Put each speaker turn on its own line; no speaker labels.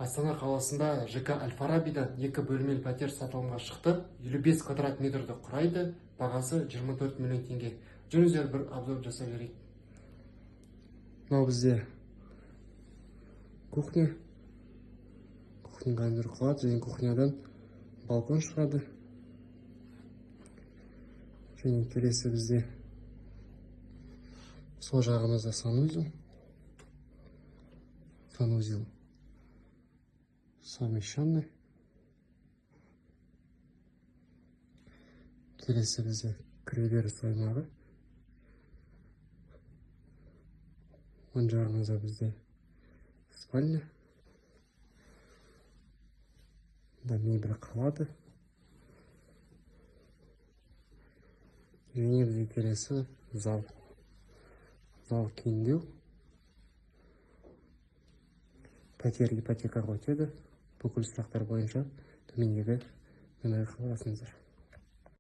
Астана қаласында ЖК Әл-Фарабидан 2 бөлмелі пәтер сатылымға шықты. 55 квадрат метрді құрайды. Бағасы 24 миллион теңге. Жүріңіздер бір обзор жасап берейік. Мынау бізде кухня. Кухняға әндер құлады, және кухнядан балкон шығады. Және келесі бізде сол жағымызда санузел. Санузел совмещенный. Келесі бізде кіреберіс аймағы. Оң жағымызда бізде спальня. Да мебель қалады. Және бізде келесі зал. Зал кеңдеу. Пәтер ипотекаға өтеді. Бүкіл сұрақтар бойынша төмендегі нөмірге хабарласыңыздар.